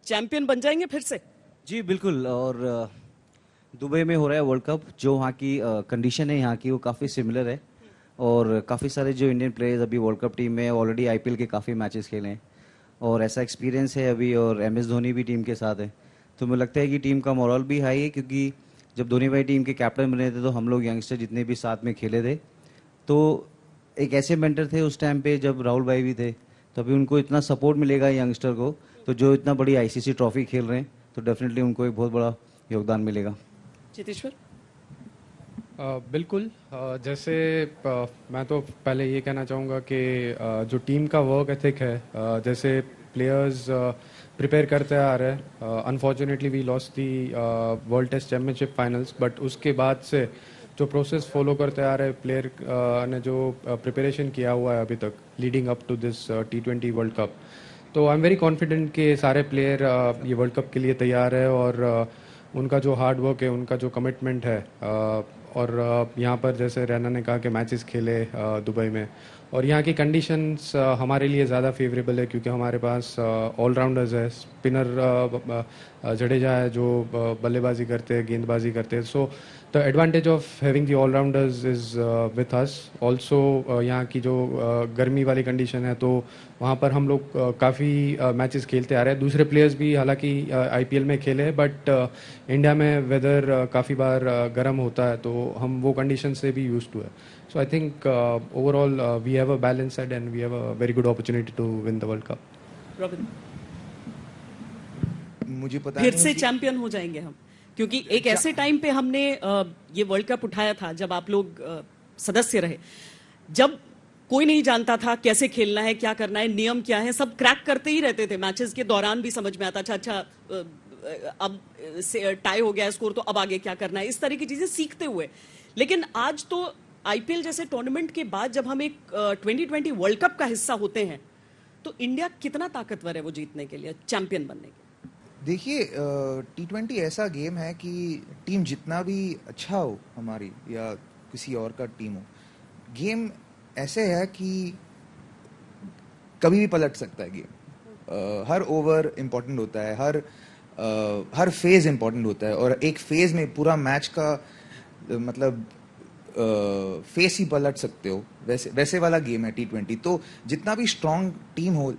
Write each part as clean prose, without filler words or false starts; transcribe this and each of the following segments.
Champion बन जाएंगे फिर से? जी बिल्कुल। और दुबई में हो रहा है वर्ल्ड कप। जो वहाँ की कंडीशन है यहाँ की वो काफ़ी सिमिलर है। और काफ़ी सारे जो इंडियन प्लेयर्स अभी वर्ल्ड कप टीम में ऑलरेडी आईपीएल के काफ़ी मैचेस खेले हैं और ऐसा एक्सपीरियंस है अभी। और एमएस धोनी भी टीम के साथ है, तो मुझे लगता है कि टीम का मोरल भी हाई है, क्योंकि जब धोनी भाई टीम के कैप्टन बने थे तो हम लोग यंगस्टर जितने भी साथ में खेले थे, तो एक ऐसे मेंटर थे उस टाइम पे जब राहुल भाई भी थे, तो अभी उनको इतना सपोर्ट मिलेगा यंगस्टर को, तो जो इतना बड़ी आईसीसी ट्रॉफी खेल रहे हैं तो डेफिनेटली उनको एक बहुत बड़ा योगदान मिलेगा। चेतेश्वर? बिल्कुल। जैसे मैं तो पहले ये कहना चाहूँगा कि जो टीम का वर्क एथिक है, जैसे प्लेयर्स प्रिपेयर करते आ रहे हैं। Unfortunately we lost the world test championship finals, but उसके बाद से जो प्रोसेस फॉलो करते आ रहे प्लेयर ने जो प्रिपरेशन किया हुआ है अभी तक leading up to this T20 world cup, तो आई एम वेरी कॉन्फिडेंट कि सारे प्लेयर ये वर्ल्ड कप के लिए तैयार है। और उनका जो हार्ड वर्क है, उनका जो कमिटमेंट है, और यहाँ पर जैसे रैना ने कहा कि मैचेस खेले दुबई में, और यहाँ की कंडीशंस हमारे लिए ज़्यादा फेवरेबल है क्योंकि हमारे पास ऑलराउंडर्स है। स्पिनर जडेजा है जो बल्लेबाजी करते हैं, गेंदबाजी करते हैं। So the advantage of having the allrounders is with us also. यहाँ की जो गर्मी वाली कंडीशन है, तो वहाँ पर हम लोग काफ़ी मैचेस खेलते आ रहे हैं। दूसरे प्लेयर्स भी हालांकि आईपीएल में खेले हैं, बट इंडिया में वेदर काफ़ी बार गर्म होता है, तो हम वो कंडीशन से भी यूज टू है। So I think overall we have a balance set and we have a very good opportunity to win the world cup. Robin? मुझे पता फिर नहीं से कि चैंपियन हो जाएंगे हम, क्योंकि एक ऐसे टाइम पे हमने ये वर्ल्ड कप उठाया था जब आप लोग सदस्य रहे, जब कोई नहीं जानता था कैसे खेलना है, क्या करना है, नियम क्या है, सब क्रैक करते ही रहते थे। मैचेस के दौरान भी समझ में आता अच्छा अब टाई हो गया स्कोर, तो अब आगे क्या करना है, इस तरह की चीजें सीखते हुए। लेकिन आज तो आईपीएल जैसे टूर्नामेंट के बाद जब हम एक 2020 वर्ल्ड कप का हिस्सा होते हैं, तो इंडिया कितना ताकतवर है वो जीतने के लिए, चैंपियन बनने के लिए? देखिए, T20 ऐसा गेम है कि टीम जितना भी अच्छा हो हमारी या किसी और का टीम हो, गेम ऐसे है कि कभी भी पलट सकता है गेम। हर ओवर इम्पोर्टेंट होता है, हर फेज इम्पोर्टेंट होता है, और एक फेज में पूरा मैच का मतलब फेस ही पलट सकते हो। वैसे वाला गेम है T20। तो जितना भी स्ट्रांग टीम हो,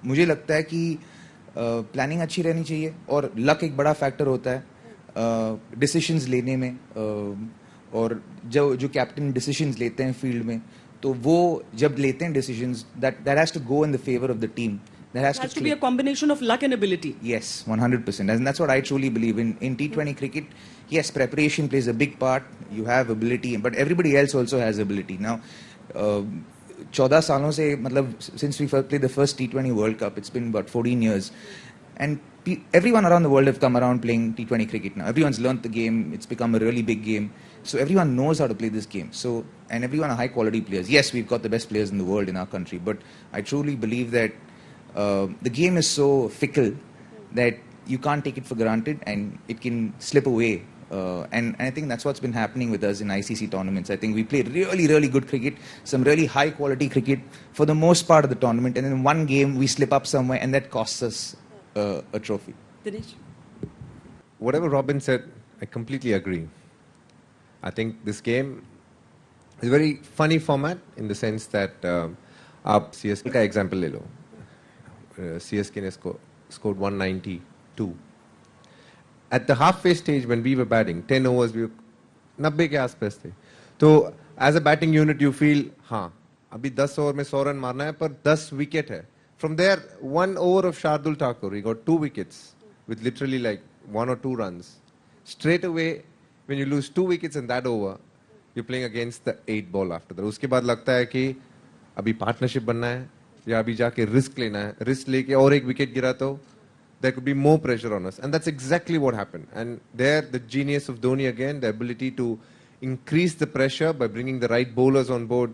मुझे लगता है कि प्लानिंग अच्छी रहनी चाहिए, और लक एक बड़ा फैक्टर होता है डिसीशंस लेने में। और जो कैप्टन डिसीशंस लेते हैं फील्ड में, तो वो जब लेते हैं decisions, that has to go in the favor of the team. There has to be a combination of luck and ability. Yes, 100%. And that's what I truly believe in T20 cricket. Yes, preparation plays a big part. You have ability, but everybody else also has ability. Now, 14 सालों से, मतलब since we played the first T20 World Cup, it's been about 14 years. And everyone around the world have come around playing T20 cricket now. Everyone's learnt the game. It's become a really big game. So everyone knows how to play this game. So, and everyone are high quality players. Yes, we've got the best players in the world in our country, but I truly believe that the game is so fickle that you can't take it for granted and it can slip away. And I think that's what's been happening with us in ICC tournaments. I think we play really, really good cricket, some really high quality cricket for the most part of the tournament, and then one game we slip up somewhere and that costs us a trophy. Dinesh? Whatever Robin said, I completely agree. I think this game is a very funny format in the sense that आप CSK का example ले लो. CSK ने scored 192. At the halfway stage when we were batting, 10 overs, we were 90 के आसपास थे. तो as a batting unit you feel, हाँ, अभी 10 ओवर में 100 रन मारना है, पर 10 विकेट है. From there, 1 over of Shardul Thakur, he got 2 wickets with literally like 1 or 2 runs. Straight away, when you lose 2 wickets in that over, you're playing against the 8 ball after that. उसके बाद लगता है कि अभी partnership बनना है या अभी जाके रिस्क लेना है. रिस्क लेके और एक विकेट गिरा तो there could be more pressure on us. And that's exactly what happened. And there, the genius of Dhoni again, the ability to increase the pressure by bringing the right bowlers on board.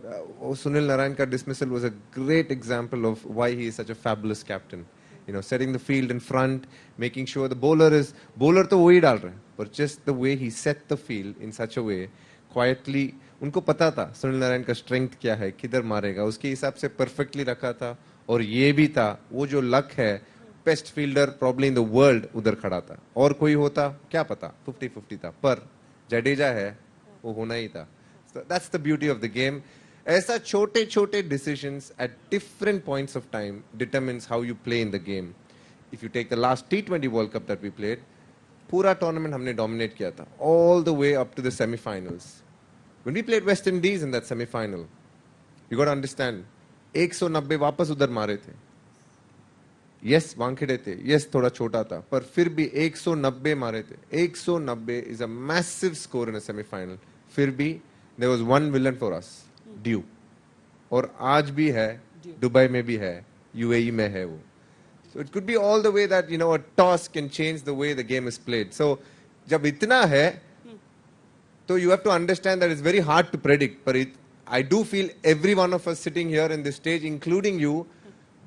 Sunil Narine ka dismissal was a great example of why he is such a fabulous captain. You know, setting the field in front, making sure the bowler to वही डाल रहे हैं, but just the way he set the field in such a way, quietly, उनको पता था सुनील नारायण का strength क्या है, किधर मारेगा, उसके हिसाब से परफेक्टली रखा था. और ये भी था, वो जो लक है, best fielder probably in the world उधर खड़ा था, और कोई होता क्या पता 50-50 था, पर जडेजा है वो होना ही था. That's the beauty of the game. ऐसा छोटे छोटे decisions at different points of time determines how you play in the game. If you take the last T20 world cup that we played, पूरा टूर्नामेंट हमने dominate किया था all the way up to the semifinals. When we played West Indies in that semifinal, you got to understand, 190 वापस उधर मारे थे. Yes Wankhede थे, yes थोड़ा छोटा था, पर फिर भी 190 मारे थे. 190 is a massive score in a semifinal. फिर भी there was one villain for us, dew. और आज भी है, दुबई में भी है, यूएई में है वो. So it could be all the way that, you know, a toss can change the way the game is played. So जब इतना है, तो you have to understand that it's very hard to predict. But I do feel every one of us sitting here in this stage, including you,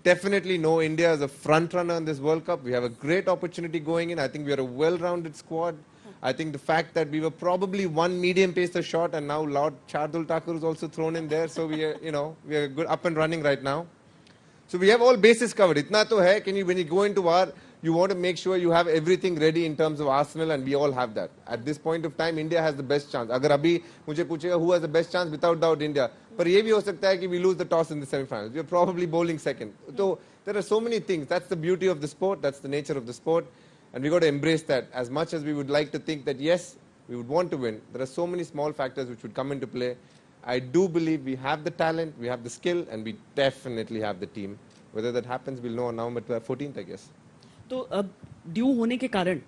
definitely know India is a front runner in this World Cup. We have a great opportunity going in. I think we are a well-rounded squad. I think the fact that we were probably one medium pacer short, and now Lord Shardul Thakur is also thrown in there. So we are, you know, we are good up and running right now. So we have all bases covered. Itna to hai, when you go into war, you want to make sure you have everything ready in terms of arsenal, and we all have that. At this point of time, India has the best chance. Agar abhi mujhe puchega who has the best chance, without doubt India. Par ye bhi ho sakta hai ki we lose the toss in the semi-finals. We are probably bowling second. So there are so many things. That's the beauty of the sport. That's the nature of the sport. And we got to embrace that. As much as we would like to think that yes, we would want to win, there are so many small factors which would come into play. I do believe we have the talent, we have the skill, and we definitely have the team. Whether that happens, we'll know on November 14th, I guess. तो अब due होने के कारण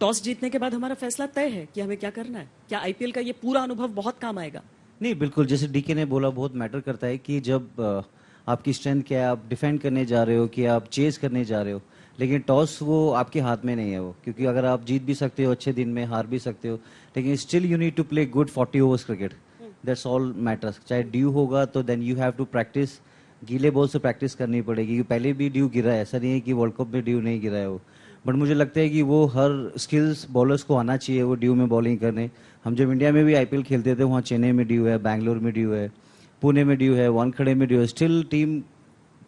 toss जीतने के बाद हमारा फैसला तय है कि हमें क्या करना है. क्या आईपीएल का ये पूरा अनुभव बहुत काम आएगा? नहीं, बिल्कुल जैसे डीके ने बोला, बहुत मैटर करता है कि जब आपकी स्ट्रेंथ क्या है, आप डिफेंड करने जा रहे हो कि आप चेज करने जा रहे हो. लेकिन टॉस वो आपके हाथ में नहीं है वो, क्योंकि अगर आप जीत भी सकते हो अच्छे दिन में, हार भी सकते हो, लेकिन still you need to play good 40 overs cricket. That's all matters. चाहे ड्यू होगा तो then you have to practise. गीले बॉल से प्रैक्टिस करनी पड़ेगी, क्योंकि पहले भी ड्यू गिरा है. ऐसा नहीं है कि वर्ल्ड कप में ड्यू नहीं गिरा है वो. बट मुझे लगता है कि वो हर स्किल्स बॉलर्स को आना चाहिए वो ड्यू में बॉलिंग करने. हम जब इंडिया में भी आईपीएल खेलते थे, वहाँ चेन्नई में ड्यू है, बैंगलोर में ड्यू है, पुणे में ड्यू है, वानखेड़े में ड्यू है. स्टिल टीम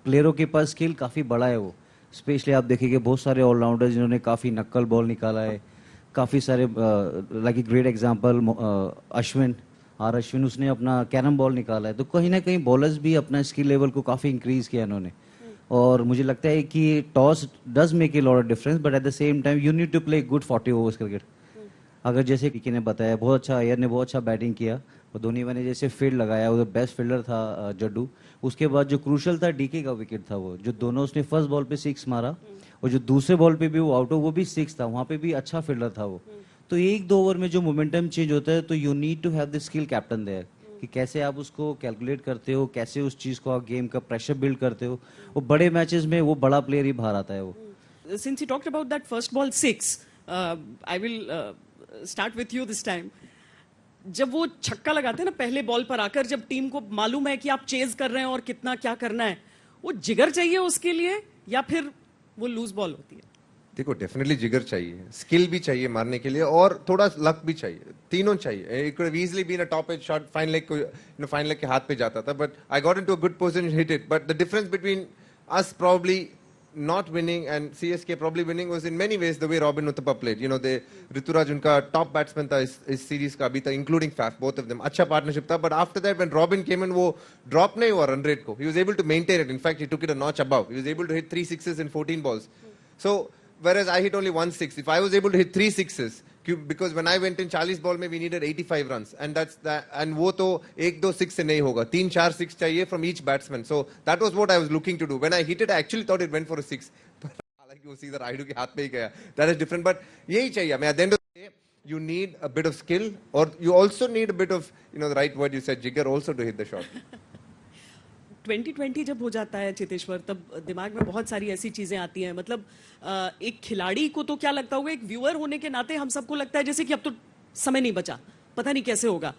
प्लेयरों के पास स्किल काफ़ी बड़ा है वो. स्पेशली आप देखेंगे बहुत सारे ऑलराउंडर जिन्होंने काफ़ी नक्कल बॉल निकाला है. काफ़ी सारे like a great example Ashwin, Ashwin, उसने अपना कैरम बॉल निकाला है. तो कहीं ना कहीं बॉलर्स भी अपना स्किल लेवल को काफ़ी इंक्रीज किया इन्होंने. और मुझे लगता है कि toss does make a lot of difference, but at the same time you need to play good 40 overs cricket. अगर जैसे पीके ने बताया, बहुत अच्छा, अय्यर ने बहुत अच्छा बैटिंग किया, और धोनी ने जैसे फील्ड लगाया, वो बेस्ट फील्डर था जड्डू. उसके बाद जो क्रूशल था डीके का विकेट था वो, जो दोनों उसने फर्स्ट बॉल पे 6 मारा, और जो दूसरे बॉल पे भी वो आउट हो, वो भी 6 था. वहाँ पे भी अच्छा फील्डर था वो. तो 1-2 ओवर में जो मोमेंटम चेंज होता है, तो you need to have the skill captain there, कि कैसे आप उसको कैलकुलेट करते हो, कैसे उस चीज़ को आप गेम का प्रेशर बिल्ड करते हो. वो बड़े मैचेस में वो बड़ा प्लेयर ही बाहर आता है वो. Since you talked about that first ball 6, I will start with you this time. जब वो छक्का लगाते हैं ना पहले बॉल पर आकर, जब टीम को मालूम है कि आप चेज कर रहे हैं और कितना क्या करना है, वो जिगर चाहिए उसके लिए, या फिर वो लूज बॉल होती है? देखो, डेफिनेटली जिगर चाहिए, स्किल भी चाहिए मारने के लिए, और थोड़ा लक भी चाहिए. तीनों चाहिए. It could have easily been a top edge shot, fine leg को, फाइन लेग के हाथ पे जाता था, but I got into a good position, hit it. But the difference between us probably not winning and CSK probably winning was in many ways the way Robin Uthappa played. You know, Rituraj unka top batsman tha is series ka abhi tak, including Faf, both of them. Acha partnership tha, but after that when Robin came in, wo drop nahi hua run rate ko. He was able to maintain it. In fact, he took it a notch above. He was able to hit 3 sixes in 14 balls. So whereas I hit only 1 6. If I was able to hit 3 sixes, because when I went in 40 ball में we needed 85 runs, and that's that, and वो तो 1-2 6 से नहीं होगा, 3-4 6 चाहिए from each batsman. So that was what I was looking to do. When I hit it, I actually thought it went for a 6. हालांकि वो सीधा राइडू के हाथ में ही गया. That is different, but यही चाहिए हमें. At the end of the day, you need a bit of skill, or you also need a bit of, you know, the right word you said, jigger, also to hit the shot. 2020 जब हो जाता है चेतेश्वर, तब दिमाग में बहुत सारी ऐसी चीजें आती हैं. मतलब एक खिलाड़ी को तो क्या लगता होगा, एक व्यूअर होने के नाते हम सबको लगता है जैसे कि अब तो समय नहीं बचा, पता नहीं कैसे होगा.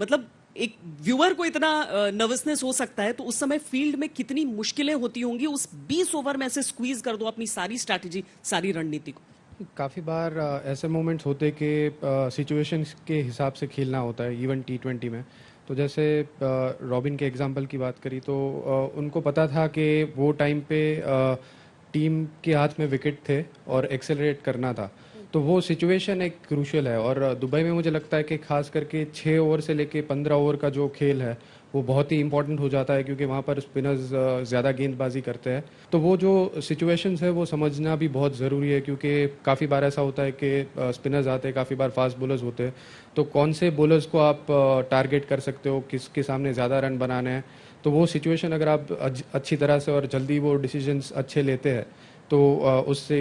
मतलब एक व्यूअर को इतना नर्वसनेस हो सकता है, तो उस समय फील्ड में कितनी मुश्किलें होती होंगी. उस 20 ओवर में ऐसे स्क्वीज कर दो अपनी सारी स्ट्रैटेजी, सारी रणनीति को. काफ़ी बार ऐसे मोमेंट्स होते कि सिचुएशंस के हिसाब से खेलना होता है, इवन T20 में. तो जैसे रॉबिन के एग्जांपल की बात करी, तो उनको पता था कि वो टाइम पे टीम के हाथ में विकेट थे और एक्सेलरेट करना था, तो वो सिचुएशन एक क्रूशियल है। और दुबई में मुझे लगता है कि खास करके 6 ओवर से लेके 15 ओवर का जो खेल है वो बहुत ही इंपॉर्टेंट हो जाता है, क्योंकि वहाँ पर स्पिनर्स ज़्यादा गेंदबाजी करते हैं। तो वो जो सिचुएशंस है वो समझना भी बहुत ज़रूरी है, क्योंकि काफ़ी बार ऐसा होता है कि स्पिनर्स आते हैं, काफ़ी बार फास्ट बॉलर्स होते हैं, तो कौन से बॉलर्स को आप टारगेट कर सकते हो, किसके सामने ज़्यादा रन बनाने हैं। तो वो सिचुएशन अगर आप अच्छी तरह से और जल्दी वो डिसीजंस अच्छे लेते हैं तो उससे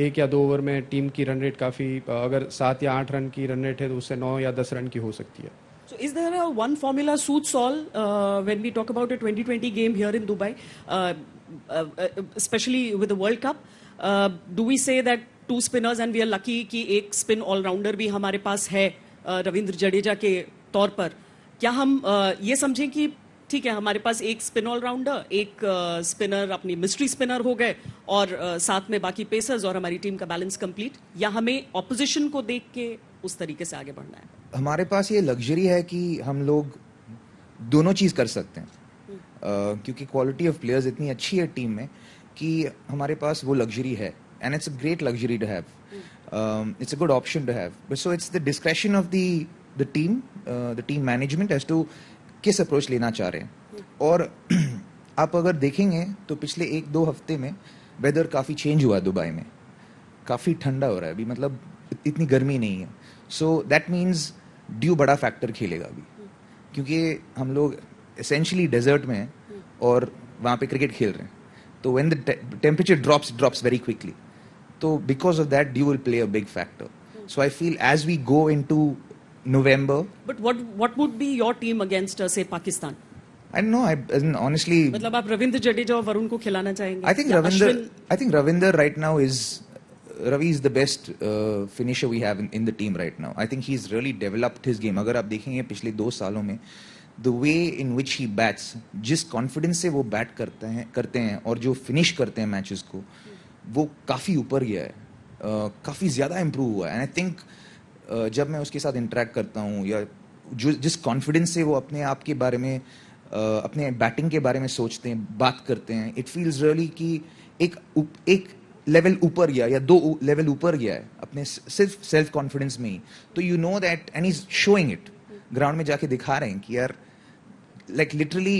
1 या 2 ओवर में टीम की रन रेट काफ़ी, अगर 7 या 8 रन की रन रेट है तो उससे 9 या 10 रन की हो सकती है। So is there a one formula suits all when we talk about a 2020 game here in Dubai, especially with the World Cup? Do we say that 2 spinners and we are lucky कि एक spin all-rounder भी हमारे पास है रविंद्र जडेजा के तौर पर? क्या हम ये समझें कि ठीक है हमारे पास एक स्पिन ऑलराउंडर, एक स्पिनर अपनी मिस्ट्री स्पिनर हो गए और साथ में बाकी पेसर्स और हमारी टीम का बैलेंस कंप्लीट, या हमें ऑपोजिशन को देख के उस तरीके से आगे बढ़ना है? हमारे पास ये लग्जरी है कि हम लोग दोनों चीज़ कर सकते हैं, क्योंकि क्वालिटी ऑफ प्लेयर्स इतनी अच्छी है टीम में कि हमारे पास वो लग्जरी है, and it's a great luxury to have, it's a good option to have, but so it's the discretion of the team management as to किस अप्रोच लेना चाह रहे हैं। और आप अगर देखेंगे तो पिछले 1-2 हफ्ते में वेदर काफ़ी चेंज हुआ दुबई में, काफ़ी ठंडा हो रहा है अभी, मतलब इतनी गर्मी नहीं है। सो दैट मीन्स ड्यू बड़ा फैक्टर खेलेगा अभी, क्योंकि हम लोग एसेंशियली डेजर्ट में हैं और वहाँ पे क्रिकेट खेल रहे हैं, तो when the temperature drops very quickly, तो because of that dew will play a big factor. So I feel as we go into November. But what would be your team against say Pakistan? I don't know. Honestly, मतलब आप रविंद्र जडेजा और वरुण को खिलाना चाहेंगे? I think Ravinder right now is Ravi is the best finisher we have in the team right now. I think he's really developed his game. अगर आप देखेंगे पिछले 2 सालों में the way in which he bats, जिस confidence से वो bat करते हैं और जो फिनिश करते हैं मैचेस को, वो काफ़ी ऊपर गया है, काफ़ी ज़्यादा इम्प्रूव हुआ है। एंड आई थिंक जब मैं उसके साथ इंटरेक्ट करता हूँ या जिस कॉन्फिडेंस से वो अपने आप के बारे में, अपने बैटिंग के बारे में सोचते हैं, बात करते हैं, इट फील्स रियली कि एक लेवल ऊपर गया या 2 लेवल ऊपर गया है अपने सिर्फ सेल्फ कॉन्फिडेंस में ही। तो you know that, and is showing it, ground में जाके दिखा रहे हैं कि यार like literally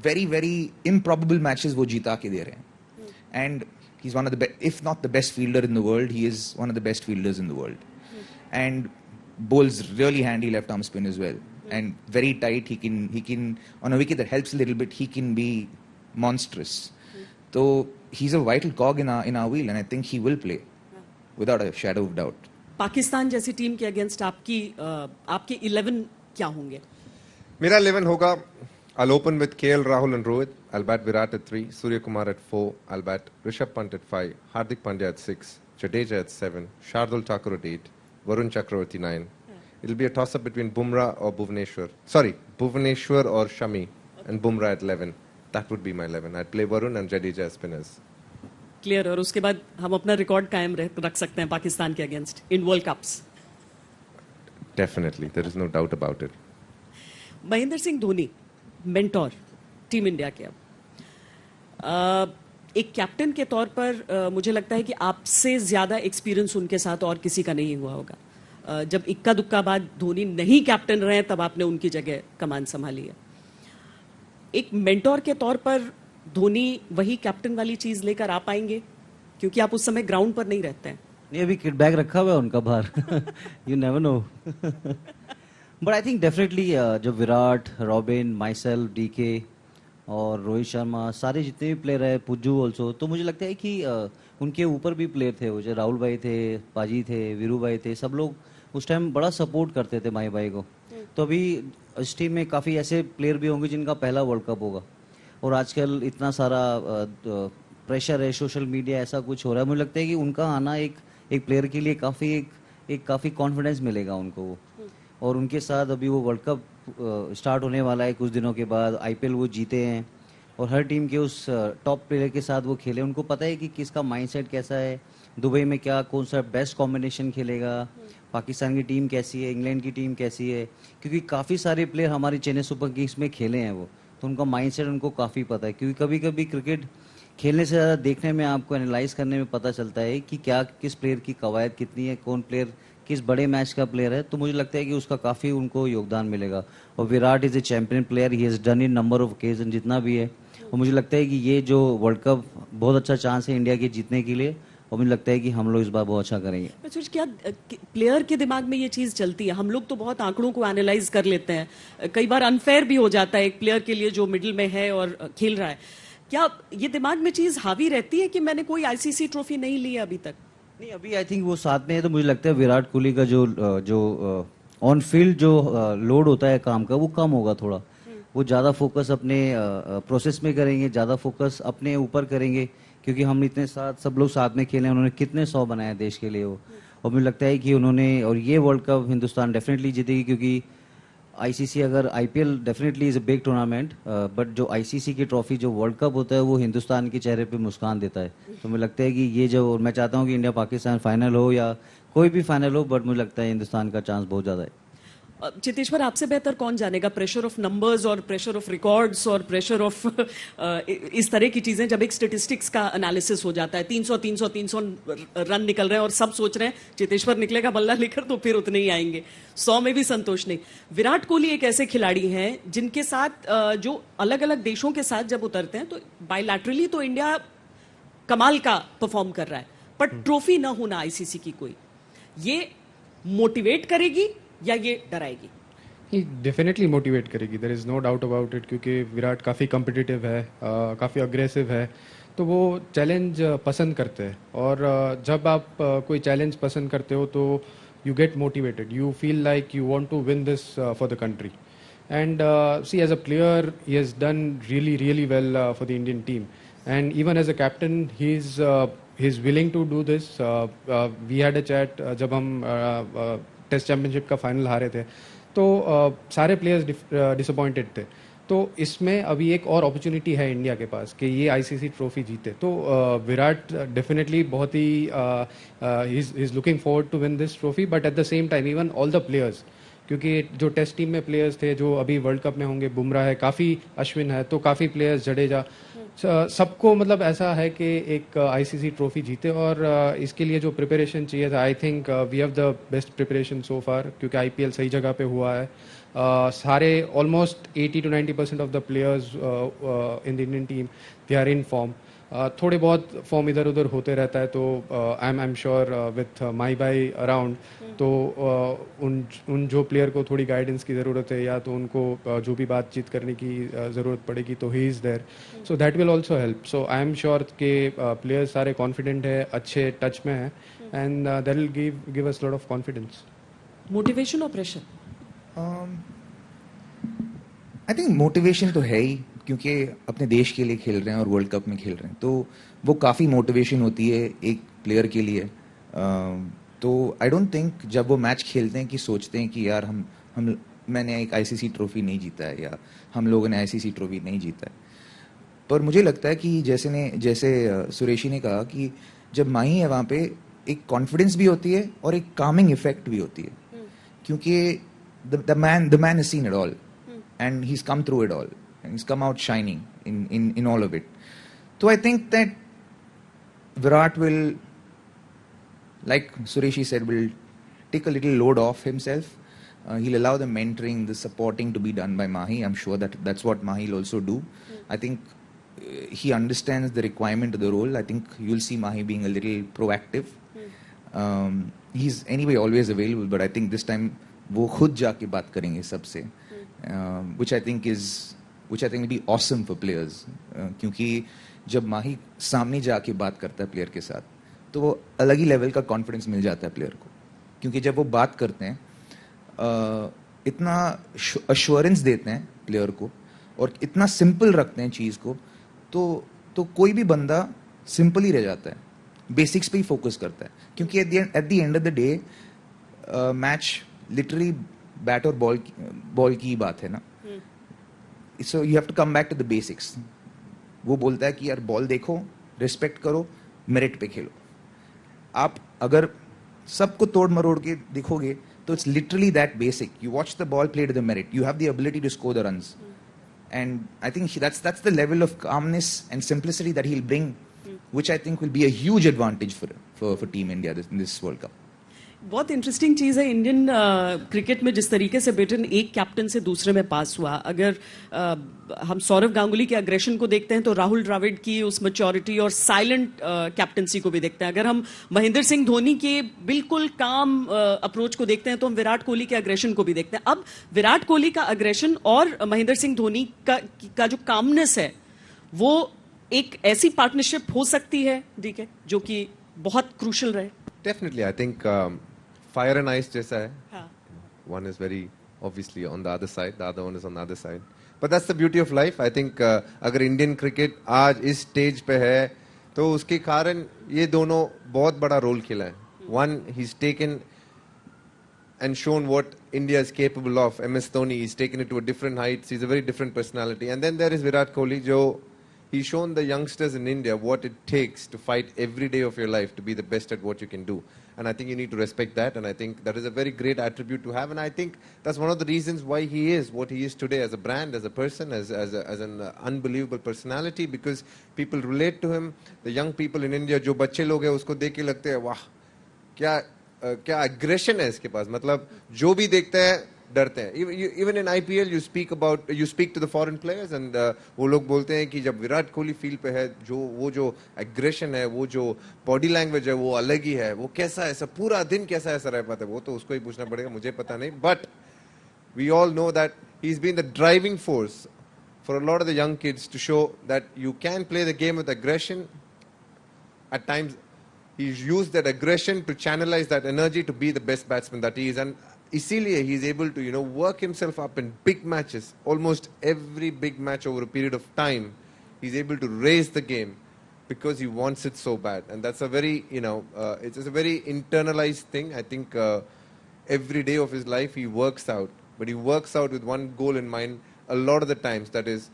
very very improbable matches वो जीता के दे रहे हैं। And he is one of the if not the best fielder in the world, he is one of the best fielders in the world, and bowls really handy left arm spin as well, and very tight. He can on a wicket that helps a little bit, he can be monstrous. So he's a vital cog in our wheel, and I think he will play without a shadow of doubt. Pakistan जैसी team के against आपके 11 क्या होंगे? मेरा 11 होगा, I'll open with KL Rahul and Rohit. I'll bat Virat at 3, Surya Kumar at 4. I'll bat Rishabh Pant at 5, Hardik Pandya at 6, Jadeja at 7, Shardul Thakur at 8, Varun Chakravarti 9. It'll be a toss-up between Bumrah or Bhuvaneshwar. Sorry, Bhuvaneshwar or Shami, and Bumrah at 11. That would be my 11. I'd play Varun and Jadeja as spinners. Clear. और उसके बाद हम अपना record कायम रख सकते हैं पाकिस्तान के against in world cups. Definitely, there is no doubt about it. Mahendra Singh Dhoni, mentor team India के, अब एक कैप्टन के तौर पर मुझे लगता है कि आपसे ज्यादा एक्सपीरियंस उनके साथ और किसी का नहीं हुआ होगा। जब इक्का दुक्का बाद धोनी नहीं कैप्टन रहे तब आपने उनकी जगह कमान संभाली है। एक मेंटोर के तौर पर धोनी वही कैप्टन वाली चीज लेकर आ पाएंगे, क्योंकि आप उस समय ग्राउंड पर नहीं रहते हैं? नहीं, अभी किट बैग रखा हुआ है उनका बाहर। You never know. But I think definitely जो विराट, रॉबिन, माइसेल्फ, डीके और रोहित शर्मा, सारे जितने भी प्लेयर है, पुज्जू ऑल्सो, तो मुझे लगता है कि उनके ऊपर भी प्लेयर थे, वो जो राहुल भाई थे, पाजी थे, वीरू भाई थे, सब लोग उस टाइम बड़ा सपोर्ट करते थे माही भाई को। तो अभी इस टीम में काफ़ी ऐसे प्लेयर भी होंगे जिनका पहला वर्ल्ड कप होगा, और आजकल इतना सारा प्रेशर है, सोशल मीडिया, ऐसा कुछ हो रहा है। मुझे लगता है कि उनका आना एक प्लेयर के लिए काफ़ी कॉन्फिडेंस मिलेगा उनको वो, और उनके साथ अभी वो वर्ल्ड कप स्टार्ट होने वाला है कुछ दिनों के बाद, आईपीएल वो जीते हैं और हर टीम के उस टॉप प्लेयर के साथ वो खेले, उनको पता है कि किसका माइंडसेट कैसा है, दुबई में क्या कौन सा बेस्ट कॉम्बिनेशन खेलेगा, पाकिस्तान की टीम कैसी है, इंग्लैंड की टीम कैसी है, क्योंकि काफ़ी सारे प्लेयर हमारे चेन्नई सुपर किंग्स में खेले हैं वो, तो उनका माइंडसेट उनको काफ़ी पता है। क्योंकि कभी कभी क्रिकेट खेलने से ज़्यादा देखने में, आपको एनालाइज करने में पता चलता है कि क्या किस प्लेयर की कवायद कितनी है, कौन प्लेयर किस बड़े मैच का प्लेयर है, तो मुझे लगता है कि उसका काफ़ी उनको योगदान मिलेगा। और Virat is a champion player, he has done in number of occasion जितना भी है। और मुझे लगता है कि ये जो वर्ल्ड कप बहुत अच्छा चांस है इंडिया के जीतने के लिए, और मुझे लगता है कि हम लोग इस बार बहुत अच्छा करेंगे। मैं सोच क्या प्लेयर के दिमाग में ये चीज चलती है? हम लोग तो बहुत आंकड़ों को एनालाइज कर लेते हैं, कई बार अनफेयर भी हो जाता है एक प्लेयर के लिए जो मिडिल में है और खेल रहा है। क्या ये दिमाग में चीज हावी रहती है कि मैंने कोई आईसीसी ट्रॉफी नहीं ली है अभी तक? नहीं, अभी आई थिंक वो साथ में है, तो मुझे लगता है विराट कोहली का जो ऑन फील्ड जो लोड होता है काम का, वो कम होगा थोड़ा। वो ज़्यादा फोकस अपने प्रोसेस में करेंगे, ज़्यादा फोकस अपने ऊपर करेंगे, क्योंकि हम इतने साथ सब लोग साथ में खेले हैं। उन्होंने कितने 100 बनाए देश के लिए वो, और मुझे लगता है कि उन्होंने, और ये वर्ल्ड कप हिंदुस्तान डेफिनेटली जीतेगी, क्योंकि आईसीसी, अगर IPL definitely is a big tournament, but जो आईसीसी की ट्रॉफी जो वर्ल्ड कप होता है वो हिंदुस्तान के चेहरे पे मुस्कान देता है। तो मुझे लगता है कि ये जो, मैं चाहता हूँ कि इंडिया पाकिस्तान फाइनल हो या कोई भी फाइनल हो, बट मुझे लगता है हिंदुस्तान का चांस बहुत ज़्यादा है। चितेश्वर, आपसे बेहतर कौन जानेगा प्रेशर ऑफ नंबर्स और प्रेशर ऑफ रिकॉर्ड्स और प्रेशर ऑफ इस तरह की चीजें, जब एक स्टेटिस्टिक्स का एनालिसिस हो जाता है। 300 रन निकल रहे हैं और सब सोच रहे हैं चितेश्वर निकलेगा बल्ला लेकर तो फिर उतने ही आएंगे, 100 में भी संतोष नहीं। विराट कोहली एक ऐसे खिलाड़ी हैं जिनके साथ जो अलग अलग देशों के साथ जब उतरते हैं तो बायलैटरली तो इंडिया कमाल का परफॉर्म कर रहा है, पर ट्रॉफी ना होना आईसीसी की कोई, ये मोटिवेट करेगी या ये डराएगी? डेफिनेटली मोटिवेट करेगी, there is no doubt about it, क्योंकि विराट काफ़ी कम्पिटिटिव है, काफ़ी अग्रेसिव है, तो वो चैलेंज पसंद करते हैं। और जब आप कोई चैलेंज पसंद करते हो तो you get motivated, you feel like you want to win this for the country. And see, as a player, he has done really well for the Indian team. And even as a captain, he's willing to do this. We had a chat जब हम test championship का final हारे थे, तो सारे players disappointed थे। तो इसमें अभी एक और अपॉर्चुनिटी है इंडिया के पास कि ये आईसीसी ट्रॉफी जीते। तो विराट डेफिनेटली बहुत ही he is looking forward to win this trophy, but at the same time even all the players, क्योंकि जो टेस्ट टीम में प्लेयर्स थे जो अभी वर्ल्ड कप में होंगे, बुमराह है, काफ़ी अश्विन है, तो काफ़ी प्लेयर्स, जडेजा, सबको मतलब ऐसा है कि एक आईसीसी ट्रॉफी जीते। और इसके लिए जो प्रिपरेशन चाहिए था, I think we have the best preparation so far, क्योंकि आईपीएल सही जगह पे हुआ है। सारे almost 80 to 90% of the players in the Indian team they are in form. थोड़े बहुत फॉर्म इधर उधर होते रहता है, तो I am sure with my by around, तो उन जो प्लेयर को थोड़ी गाइडेंस की ज़रूरत है या तो उनको जो भी बातचीत करने की ज़रूरत पड़ेगी, तो he is there, so that will also help. So I am sure के प्लेयर्स सारे कॉन्फिडेंट है, अच्छे टच में है, and that will give us lot of confidence. Motivation और प्रेशर? आई थिंक मोटिवेशन तो है ही, क्योंकि अपने देश के लिए खेल रहे हैं और वर्ल्ड कप में खेल रहे हैं, तो वो काफ़ी मोटिवेशन होती है एक प्लेयर के लिए। तो आई डोंट थिंक जब वो मैच खेलते हैं कि सोचते हैं कि यार हम मैंने एक आईसीसी ट्रॉफी नहीं जीता है या हम लोगों ने आईसीसी ट्रॉफी नहीं जीता है। पर मुझे लगता है कि जैसे सुरेशी ने कहा कि जब माही है वहाँ पे एक कॉन्फिडेंस भी होती है और एक कामिंग इफेक्ट भी होती है, क्योंकि the man is seen it all and he's come through it all and he's come out shining in all of it. So I think that Virat will, like Sureshi said, will take a little load off himself. He'll allow the mentoring, the supporting to be done by Mahi. I'm sure that that's what Mahi will also do. I think he understands the requirement of the role. I think you'll see Mahi being a little proactive. He's anyway always available, but I think this time वो खुद जाके बात करेंगे सबसे, which I think will be awesome for players, क्योंकि जब माही सामने जाके बात करता है प्लेयर के साथ, तो वो अलग ही लेवल का कॉन्फिडेंस मिल जाता है प्लेयर को, क्योंकि जब वो बात करते हैं इतना अश्योरेंस देते हैं प्लेयर को और इतना सिंपल रखते हैं चीज़ को, तो कोई भी बंदा सिंपल ही रह जाता है, बेसिक्स पे ही फोकस करता है, क्योंकि at the end of the day match literally bat और बॉल की बात है ना। So you have to come back to the basics. वो बोलता है कि यार बॉल देखो, रिस्पेक्ट करो, मेरिट पे खेलो। आप अगर सबको तोड़ मरोड़ के दिखोगे तो it's literally that basic. You watch the ball, play to the merit, you have the ability to score the runs, and I think that's the level of calmness and simplicity that he'll bring, which I think will be a huge advantage for Team India in this World Cup. बहुत interesting चीज़ है Indian cricket में जिस तरीके से batten एक captain से दूसरे में पास हुआ. अगर हम सौरव गांगुली के अग्रेशन को देखते हैं तो राहुल द्रविड़ की उस मैच्योरिटी और साइलेंट कैप्टनसी को भी देखते हैं. अगर हम महेंद्र सिंह धोनी के बिल्कुल काम अप्रोच को देखते हैं तो हम विराट कोहली के अग्रेशन को भी देखते हैं. अब विराट कोहली का अग्रेशन और महेंद्र सिंह धोनी का जो कामनेस है वो एक ऐसी पार्टनरशिप हो सकती है डीके जो कि बहुत क्रूशल रहे. Definitely, I think fire and ice जैसा है. हाँ. One is very obviously on the other side, the other one is on the other side. But that's the beauty of life. I think अगर Indian cricket आज इस stage पे है तो उसके कारण ये दोनों बहुत बड़ा रोल खेला है. One, he's taken and shown what India is capable of. MS Dhoni, he's taken it to a different heights. He's a very different personality. And then there is Virat Kohli, जो he's shown the youngsters in India what it takes to fight every day of your life to be the best at what you can do. And I think you need to respect that. And I think that is a very great attribute to have. And I think that's one of the reasons why he is what he is today as a brand, as a person, as an unbelievable personality. Because people relate to him. The young people in India, जो बच्चे लोग हैं उसको देख के लगते हैं वाह क्या aggression है इसके पास. मतलब जो भी देखते हैं डरते हैं. Even in IPL you speak to the foreign players and वो लोग बोलते हैं कि जब विराट कोहली फील्ड पे है जो aggression है, वो जो body language है वो अलग ही है. वो कैसा ऐसा पूरा दिन कैसा ऐसा रह पाता है वो तो उसको ही पूछना पड़ेगा, मुझे पता नहीं. But we all know that he's been the driving force for a lot of the young kids to show that you can play the game with aggression. At times he's used that aggression to channelize that energy to be the best batsman that he is. And इसीलिए he is able to work himself up in big matches. Almost every big match over a period of time he's able to raise the game because he wants it so bad. And that's a very it's a very internalized thing. I think every day of his life he works out, but he works out with one goal in mind a lot of the times. That is,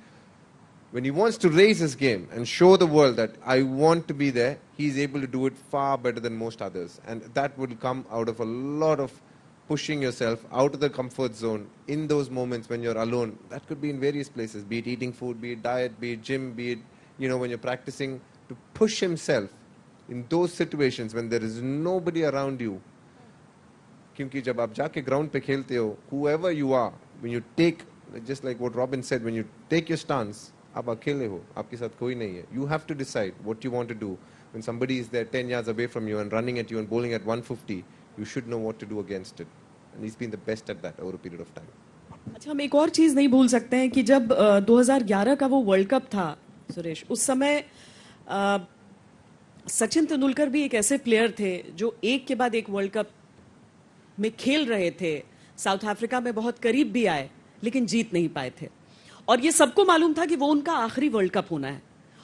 when he wants to raise his game and show the world that I want to be there, he's able to do it far better than most others. And that will come out of a lot of pushing yourself out of the comfort zone in those moments when you're alone. That could be in various places, be it eating food, be it diet, be it gym, be it, when you're practicing, to push himself in those situations when there is nobody around you. क्योंकि जब आप जाके ground पे खेलते हो, whoever you are, when you take, just like what Robin said, when you take your stance, आप अकेले हो, आपके साथ कोई नहीं है. You have to decide what you want to do. When somebody is there 10 yards away from you and running at you and bowling at 150, you should know what to do against it. And he's been the best at that over a period of time. अच्छा, हम एक और चीज नहीं भूल सकते हैं कि जब 2011 का वो वर्ल्ड कप था सुरेश, उस समय सचिन तेंदुलकर भी एक ऐसे प्लेयर थे जो एक के बाद एक वर्ल्ड कप में खेल रहे थे. साउथ अफ्रीका में बहुत करीब भी आए लेकिन जीत नहीं पाए थे. और ये सबको मालूम था कि वो उनका आखिरी वर्ल्ड कप होना है.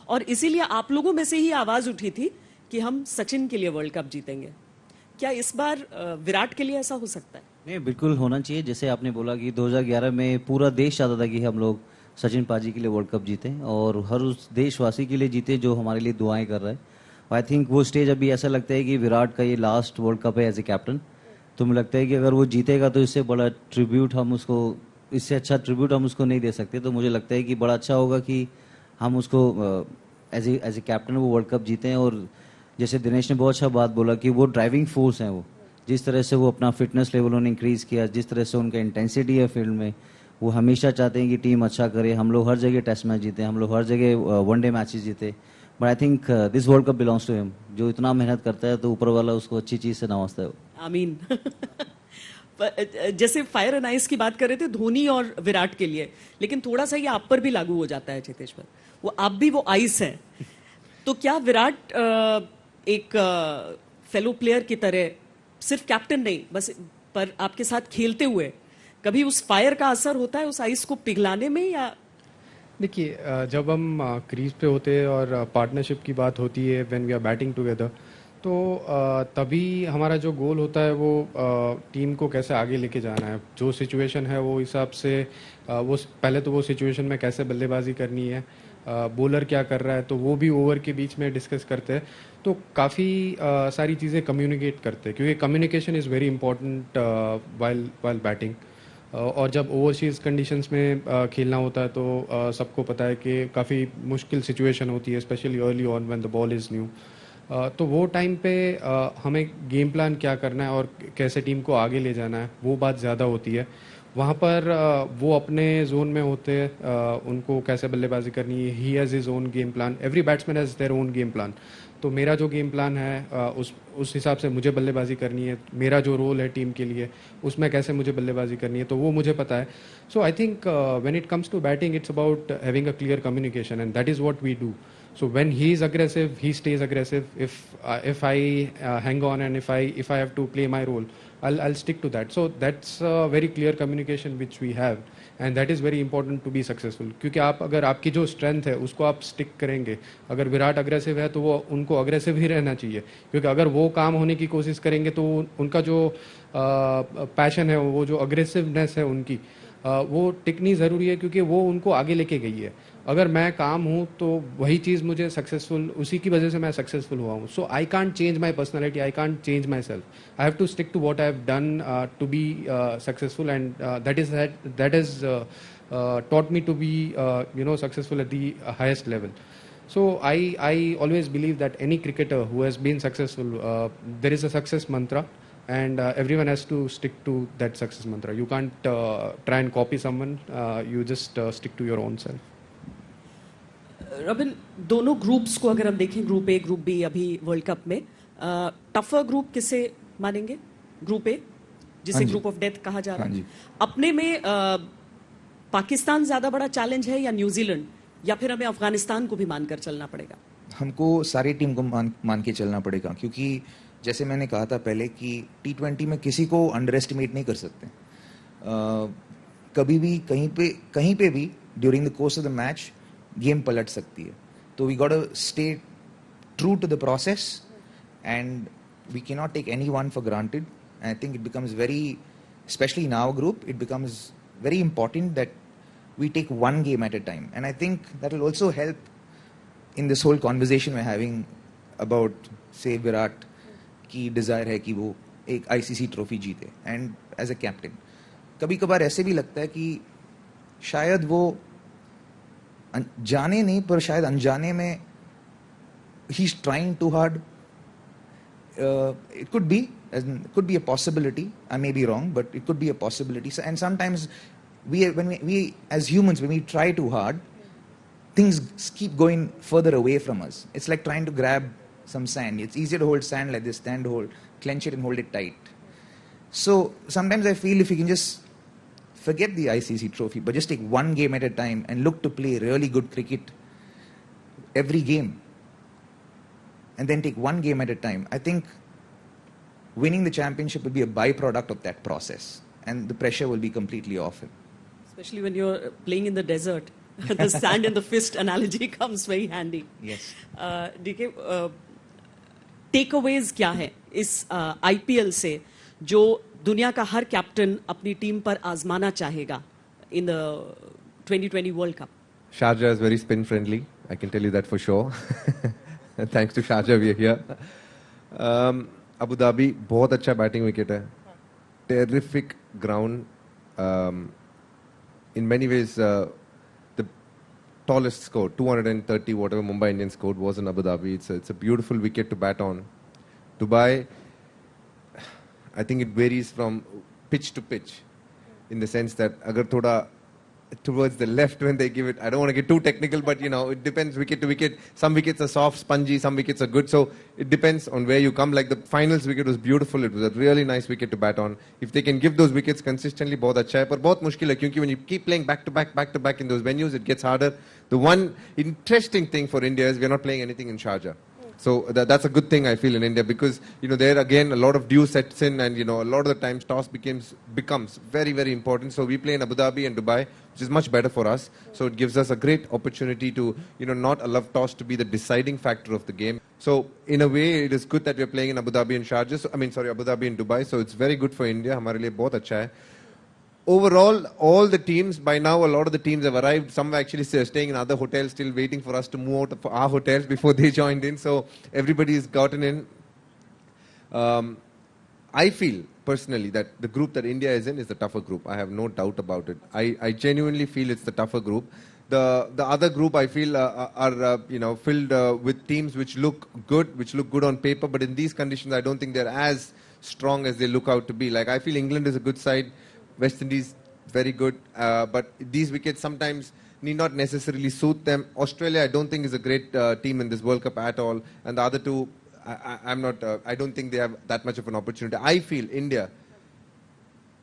और इसीलिए आप लोगों में से ही आवाज उठी थी कि हम सचिन के लिए वर्ल्ड कप जीतेंगे. क्या इस बार विराट के लिए ऐसा हो सकता है? नहीं, बिल्कुल होना चाहिए. जैसे आपने बोला कि 2011 में पूरा देश चाहता था कि हम लोग सचिन पाजी के लिए वर्ल्ड कप जीतें और हर उस देशवासी के लिए जीते जो हमारे लिए दुआएं कर रहा है. आई थिंक वो स्टेज अभी ऐसा लगता है कि विराट का ये लास्ट वर्ल्ड कप है एज ए कैप्टन. तो मुझे लगता है कि अगर वो जीतेगा तो इससे बड़ा ट्रिब्यूट हम उसको, इससे अच्छा ट्रिब्यूट हम उसको नहीं दे सकते. तो मुझे लगता है कि बड़ा अच्छा होगा कि हम उसको एज ए कैप्टन वो वर्ल्ड कप जीतें. और जैसे दिनेश ने बहुत अच्छा बात बोला कि वो ड्राइविंग फोर्स हैं. वो जिस तरह से वो अपना फिटनेस लेवल उन्होंने इंक्रीज़ किया, जिस तरह से उनका इंटेंसिटी है फील्ड में, वो हमेशा चाहते हैं कि टीम अच्छा करे. हम लोग हर जगह टेस्ट मैच जीते, हम लोग हर जगह वनडे मैचेस जीते. But I think this world cup belongs to him. जो इतना मेहनत करता है तो ऊपर वाला उसको अच्छी चीज़ से नवाजता है. आमीन. जैसे फायर एंड आइस की बात कर रहे थे धोनी और विराट के लिए, लेकिन थोड़ा सा ये आप पर भी लागू हो जाता है चेतेश्वर. वो आप भी वो आइस हैं. तो क्या विराट एक फेलो प्लेयर की तरह सिर्फ कैप्टन नहीं बस पर आपके साथ खेलते हुए कभी उस फायर का असर होता है उस आइस को पिघलाने में? या देखिए, जब हम क्रीज पे होते हैं और पार्टनरशिप की बात होती है when we are batting together, तो तभी हमारा जो गोल होता है वो टीम को कैसे आगे लेके जाना है. जो सिचुएशन है वो हिसाब से वो पहले तो वो सिचुएशन में कैसे बल्लेबाजी करनी है, बॉलर क्या कर रहा है, तो वो भी ओवर के बीच में डिस्कस करते हैं. तो काफ़ी सारी चीज़ें कम्युनिकेट करते हैं क्योंकि communication is very important while batting. और जब ओवरसीज़ कंडीशंस में खेलना होता है तो सबको पता है कि काफ़ी मुश्किल सिचुएशन होती है, specially early on when the ball is new. तो वो टाइम पे हमें गेम प्लान क्या करना है और कैसे टीम को आगे ले जाना है, वो बात ज़्यादा होती है। वहाँ पर वो अपने जोन में होते हैं, उनको कैसे बल्लेबाजी करनी है, he has his own game plan, every batsman has their own game plan. तो मेरा जो गेम प्लान है उस हिसाब से मुझे बल्लेबाजी करनी है, मेरा जो रोल है टीम के लिए उसमें कैसे मुझे बल्लेबाजी करनी है, तो वो मुझे पता है। So I think when it comes to batting it's about having a clear communication and that is what we do. So when he is aggressive, he stays aggressive. If I hang on and if I have to play my role, I'll stick to that. So that's a very clear communication which we have, and that is very important to be successful. क्योंकि आप अगर आपकी जो strength है उसको आप stick करेंगे, अगर विराट अग्रेसिव है तो वो उनको अग्रेसिव ही रहना चाहिए, क्योंकि अगर वो काम होने की कोशिश करेंगे तो उनका जो पैशन है, वो जो अग्रेसिवनेस है उनकी, वो टिकनी ज़रूरी है, क्योंकि वो उनको आगे लेके गई है। अगर मैं काम हूँ तो वही चीज़ मुझे सक्सेसफुल, उसी की वजह से मैं सक्सेसफुल हुआ हूँ. So I can't change my personality, I can't change myself. I have to stick to what I have done to be successful, and that has taught me to be successful at the highest level. So I always believe that any cricketer who has been successful, there is a success mantra, and everyone has to stick to that success mantra. You can't try and copy someone, you just stick to your own self. Robin, दोनों groups को अगर हम देखें, group A group B, अभी world cup में tougher group किसे मानेंगे? Group A, जिसे ग्रुप ऑफ डेथ कहा जा रहा है, अपने में पाकिस्तान ज्यादा बड़ा चैलेंज है या न्यूजीलैंड, या फिर हमें अफगानिस्तान को भी मानकर चलना पड़ेगा? हमको सारी टीम को मान के चलना पड़ेगा, क्योंकि जैसे मैंने कहा था पहले कि T20 में किसी को अंडर एस्टिमेट नहीं कर सकते. कभी भी कहीं पे भी during the course of the match game पलट सकती है. तो we got to stay true to the process, and we can not take anyone for granted. I think it becomes very, specially in our group, it becomes very important that we take one game at a time, and I think that will also help in this whole conversation we're having about, say, Virat की desire है कि वो एक ICC trophy जीते, and as a captain कभी कभार ऐसे भी लगता है कि शायद वो जाने नहीं पर शायद अनजाने में he is trying too hard. It could be a possibility. I may be wrong, but it could be a possibility. So, and sometimes when we as humans, when we try too hard, things keep going further away from us. It's like trying to grab some sand. It's easier to hold sand like this than to clench it and hold it tight. So sometimes I feel if you can just forget the ICC trophy, but just take one game at a time and look to play really good cricket every game, and then take one game at a time, I think winning the championship will be a byproduct of that process, and the pressure will be completely off it. Especially when you're playing in the desert. The sand in the fist analogy comes very handy. Yes. DK, takeaways क्या है इस IPL से जो दुनिया का हर captain अपनी team पर आजमाना चाहेगा in the 2020 World Cup? Sharjah is very spin friendly. I can tell you that for sure. Thanks to Sharjah we are here. Abu Dhabi बहुत अच्छा बैटिंग विकेट है. Terrific ground. In many ways, the tallest score, 230, whatever Mumbai Indians scored, was in Abu Dhabi. It's a beautiful wicket to bat on. Dubai, I think it varies from pitch to pitch, in the sense that agar thoda towards the left when they give it, I don't want to get too technical, but it depends wicket to wicket. Some wickets are soft, spongy, some wickets are good, so it depends on where you come. Like the finals wicket was beautiful, it was a really nice wicket to bat on. If they can give those wickets consistently, bahut acha hai, par bahut mushkil hai, kyunki when you keep playing back to back in those venues, it gets harder. The one interesting thing for India is we are not playing anything in Sharjah. So that's a good thing, I feel, in India, because there again a lot of dew sets in, and a lot of the times toss becomes very, very important. So we play in Abu Dhabi and Dubai, which is much better for us. So it gives us a great opportunity to not allow toss to be the deciding factor of the game. So in a way it is good that we are playing in Abu Dhabi and Sharjah. Abu Dhabi and Dubai. So it's very good for India. हमारे लिए बहुत अच्छा है. Overall, all the teams, by now a lot of the teams have arrived. Some were actually staying in other hotels, still waiting for us to move out of our hotels before they joined in. So everybody has gotten in. I feel personally that the group that India is in is the tougher group. I have no doubt about it. I genuinely feel it's the tougher group. The other group I feel are filled with teams which look good on paper, but in these conditions I don't think they're as strong as they look out to be. Like I feel England is a good side, West Indies very good, but these wickets sometimes need not necessarily suit them. Australia I don't think is a great team in this World Cup at all, and the other two I don't think they have that much of an opportunity. I feel India,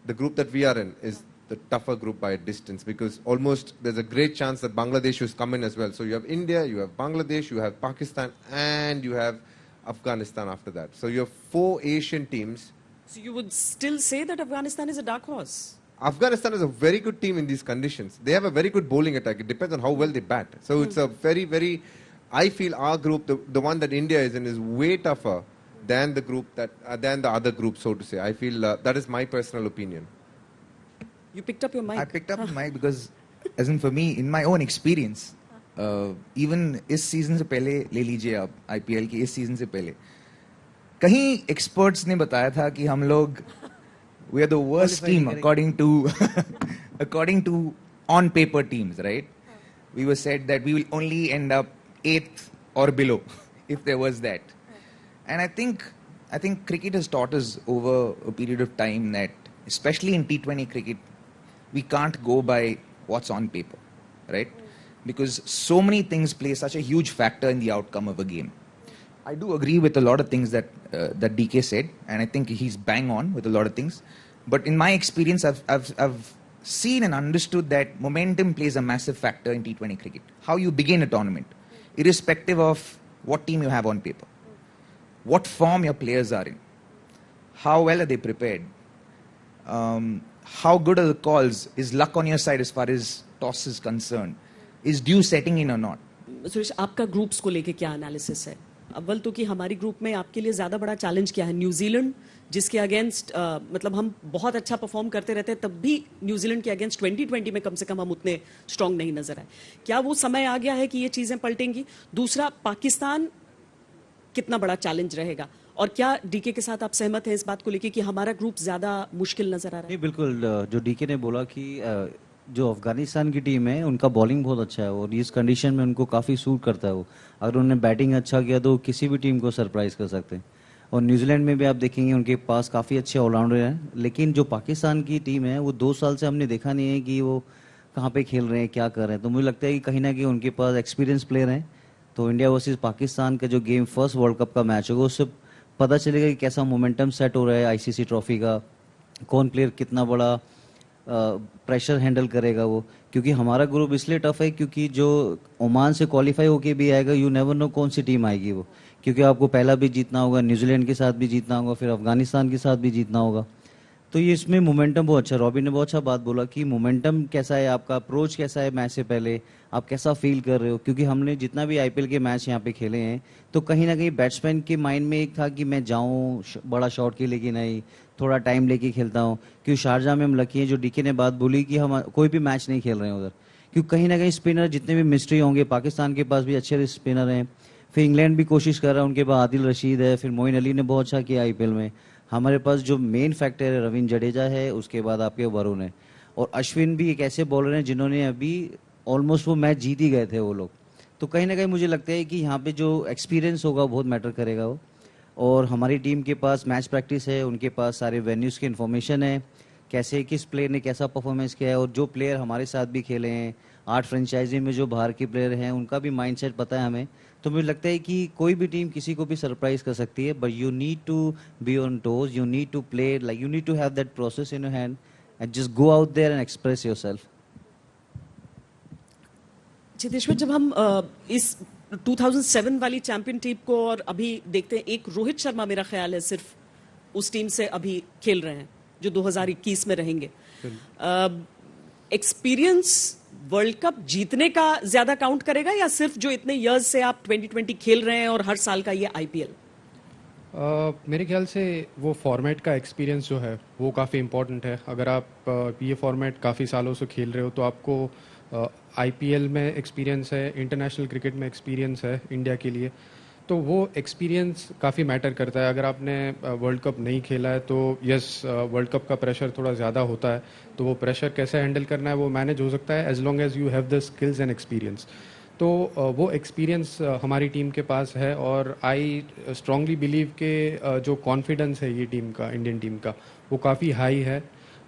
the group that we are in, is the tougher group by a distance, because almost there's a great chance that Bangladesh will come in as well. So you have India, you have Bangladesh, you have Pakistan, and you have Afghanistan after that. So you have 4 Asian teams. So you would still say that Afghanistan is a dark horse? Afghanistan is a very good team in these conditions. They have a very good bowling attack. It depends on how well they bat. So it's a very, very... I feel our group, the one that India is in, is way tougher than the group than the other group, so to say. I feel that is my personal opinion. You picked up your mic. I picked up the mic because, as in for me, in my own experience, even इस season से पहले ले लीजिए आप IPL की इस season से पहले कहीं एक्सपर्ट्स ने बताया था कि हम लोग we are the worst team according to on paper teams, right? We were said that we will only end up 8th or below if there was that. And I think cricket has taught us over a period of time that, especially in T20 cricket, we can't go by what's on paper, right? Because so many things play such a huge factor in the outcome of a game. I do agree with a lot of things that DK said, and I think he's bang on with a lot of things. But in my experience, I've seen and understood that momentum plays a massive factor in T20 cricket. How you begin a tournament, irrespective of what team you have on paper, what form your players are in, how well are they prepared, how good are the calls, is luck on your side as far as toss is concerned, is dew setting in or not. Suresh, आपका groups को लेके क्या analysis है? अव्वल तो कि हमारी group में आपके लिए ज्यादा बड़ा चैलेंज क्या है? न्यूजीलैंड, जिसके अगेंस्ट मतलब हम बहुत अच्छा परफॉर्म करते रहते हैं, तब भी न्यूजीलैंड के अगेंस्ट 2020 में कम से कम हम उतने स्ट्रांग नहीं नजर आए. क्या वो समय आ गया है कि ये चीजें पलटेंगी? दूसरा, पाकिस्तान कितना बड़ा चैलेंज रहेगा? और क्या डीके के साथ आप सहमत हैं इस बात को लेके कि हमारा ग्रुप ज्यादा मुश्किल नजर आ रहा है? नहीं, बिल्कुल. जो डीके ने बोला कि जो अफगानिस्तान की टीम है उनका बॉलिंग बहुत अच्छा है और इस कंडीशन में उनको काफ़ी सूट करता है. वो अगर उन्होंने बैटिंग अच्छा किया तो किसी भी टीम को सरप्राइज कर सकते हैं. और न्यूजीलैंड में भी आप देखेंगे उनके पास काफ़ी अच्छे ऑलराउंडर हैं. लेकिन जो पाकिस्तान की टीम है वो 2 साल से हमने देखा नहीं है कि वो कहाँ पे खेल रहे हैं, क्या कर रहे हैं. तो मुझे लगता है कि कहीं ना कहीं उनके पास एक्सपीरियंस प्लेयर हैं. तो इंडिया वर्सेस पाकिस्तान का जो गेम फर्स्ट वर्ल्ड कप का मैच होगा उससे पता चलेगा कि कैसा मोमेंटम सेट हो रहा है आईसीसी ट्रॉफी का, कौन प्लेयर कितना बड़ा प्रेशर हैंडल करेगा वो. क्योंकि हमारा ग्रुप इसलिए टफ है क्योंकि जो ओमान से क्वालिफाई होके भी आएगा, यू नेवर नो कौन सी टीम आएगी वो. क्योंकि आपको पहला भी जीतना होगा, न्यूजीलैंड के साथ भी जीतना होगा, फिर अफगानिस्तान के साथ भी जीतना होगा. तो ये इसमें मोमेंटम बहुत अच्छा. रॉबिन ने बहुत अच्छा बात बोला कि मोमेंटम कैसा है, आपका अप्रोच कैसा है मैच से पहले, आप कैसा फील कर रहे हो. क्योंकि हमने जितना भी आईपीएल के मैच यहाँ पे खेले हैं तो कहीं ना कहीं बैट्समैन के माइंड में एक था कि मैं जाऊँ बड़ा शॉट के लिए कि नहीं, थोड़ा टाइम लेके खेलता हूँ. क्योंकि शारजाह में हम लकी हैं, जो डीके ने बात बोली कि हम कोई भी मैच नहीं खेल रहे हैं उधर. क्योंकि कहीं ना कहीं स्पिनर जितने भी मिस्ट्री होंगे, पाकिस्तान के पास भी अच्छे स्पिनर हैं. फिर इंग्लैंड भी कोशिश कर रहा है, उनके पास आदिल रशीद है, फिर मोइन अली ने बहुत अच्छा किया आईपीएल में. हमारे पास जो मेन फैक्टर है रविंद्र जडेजा है, उसके बाद आपके वरुण है, और अश्विन भी एक ऐसे बॉलर हैं जिन्होंने अभी ऑलमोस्ट वो मैच जीत ही गए थे वो लोग. तो कहीं ना कहीं मुझे लगता है कि यहाँ पे जो एक्सपीरियंस होगा बहुत मैटर करेगा वो. और हमारी टीम के पास मैच प्रैक्टिस है, उनके पास सारे वेन्यूज़ की इन्फॉर्मेशन है, कैसे किस प्लेयर ने कैसा परफॉर्मेंस किया है. और जो प्लेयर हमारे साथ भी खेले हैं 8 फ्रेंचाइजी में, जो बाहर के प्लेयर हैं उनका भी माइंडसेट पता है हमें. तो मुझे लगता है कि कोई भी टीम किसी को भी सरप्राइज कर सकती है, but you need to be on toes, you need to play like, you need to have that process in your hand and just go out there and express yourself. Cheteshwar, जब हम इस 2007 वाली चैंपियन टीम को और अभी देखते हैं, एक रोहित शर्मा मेरा ख्याल है सिर्फ उस टीम से अभी खेल रहे हैं जो 2021 में रहेंगे. एक्सपीरियंस वर्ल्ड कप जीतने का ज्यादा काउंट करेगा या सिर्फ जो इतने इयर्स से आप 2020 खेल रहे हैं और हर साल का ये आईपीएल? मेरे ख्याल से वो फॉर्मेट का एक्सपीरियंस जो है वो काफ़ी इम्पोर्टेंट है. अगर आप ये फॉर्मेट काफ़ी सालों से खेल रहे हो तो आपको आईपीएल में एक्सपीरियंस है, इंटरनेशनल क्रिकेट में एक्सपीरियंस है इंडिया के लिए. तो वो एक्सपीरियंस काफ़ी मैटर करता है. अगर आपने वर्ल्ड कप नहीं खेला है तो यस, वर्ल्ड कप का प्रेशर थोड़ा ज़्यादा होता है. तो वो प्रेशर कैसे हैंडल करना है वो मैनेज हो सकता है as long as you have the skills and experience. तो वो एक्सपीरियंस हमारी टीम के पास है और आई स्ट्रांगली बिलीव के जो कॉन्फिडेंस है ये टीम का, इंडियन टीम का, वो काफ़ी हाई है.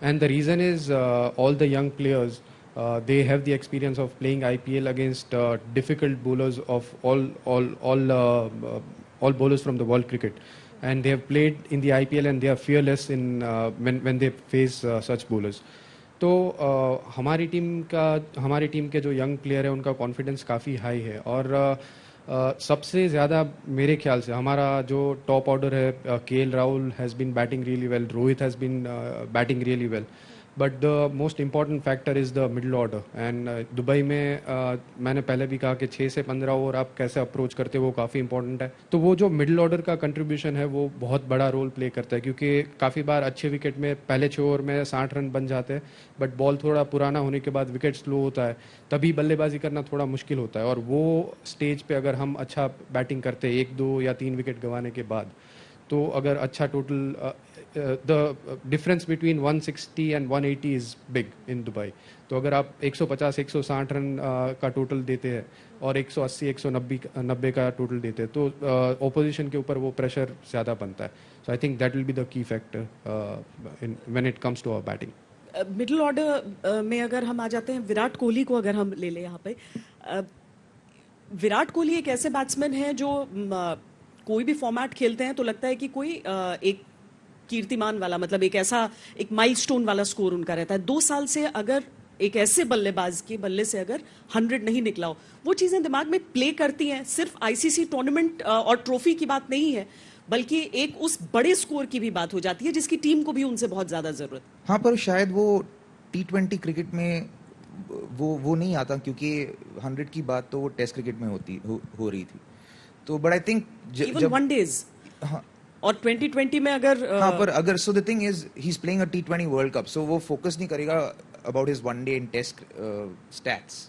And the reason is all the young players, they have the experience of playing IPL against difficult bowlers of all bowlers from the world cricket, and they have played in the IPL and they are fearless in when they face such bowlers. तो हमारी team के जो young player है उनका confidence काफ़ी high है. और सबसे ज़्यादा मेरे ख्याल से हमारा जो टॉप ऑर्डर है, KL Rahul has been batting really well, Rohit has been batting really well. But the most important factor is the middle order. And Dubai में मैंने पहले भी कहा कि 6 से 15 ओवर आप कैसे अप्रोच करते हो वो काफ़ी इंपॉर्टेंट है. तो वो जो मिडल ऑर्डर का कंट्रीब्यूशन है वो बहुत बड़ा रोल प्ले करता है, क्योंकि काफ़ी बार अच्छे विकेट में पहले 6 ओवर में 60 रन बन जाते हैं, बट बॉल थोड़ा पुराना होने के बाद विकेट स्लो होता है, तभी बल्लेबाजी करना थोड़ा मुश्किल होता है. और वो स्टेज पे अगर हम अच्छा बैटिंग करते हैं 1, 2 या 3 विकेट गंवाने के बाद, तो अगर अच्छा total the difference between 160 and 180 is big in Dubai. तो अगर आप 150 160 रन का टोटल देते हैं और 180 190 का टोटल देते हैं तो ओपोजिशन के ऊपर वो प्रेशर ज़्यादा बनता है. So I think that will be the key factor when it comes to our batting. Middle order में अगर हम आ जाते हैं, विराट कोहली को अगर हम ले लें यहाँ पे, विराट कोहली एक ऐसे बैट्समैन है जो कोई भी फॉर्मेट खेलते हैं तो लगता है कि कोई एक कीर्तिमान वाला, मतलब एक ऐसा एक माइलस्टोन वाला स्कोर उनका रहता है. 2 साल से अगर एक ऐसे बल्लेबाज के बल्ले से अगर 100 नहीं निकला हो, वो चीजें दिमाग में प्ले करती हैं. सिर्फ आईसीसी टूर्नामेंट और ट्रॉफी की बात नहीं है, बल्कि एक उस बड़े स्कोर की भी बात हो जाती है जिसकी टीम को भी उनसे बहुत ज्यादा जरूरत. हाँ, पर शायद वो T20 क्रिकेट में वो नहीं आता, क्योंकि 100 की बात तो वो टेस्ट क्रिकेट में हो रही थी. तो but I think even one days, हाँ, और 2020 में अगर हाँ, पर अगर so the thing is he is playing a T20 world cup, सो वो फोकस नहीं करेगा about his one day in test stats.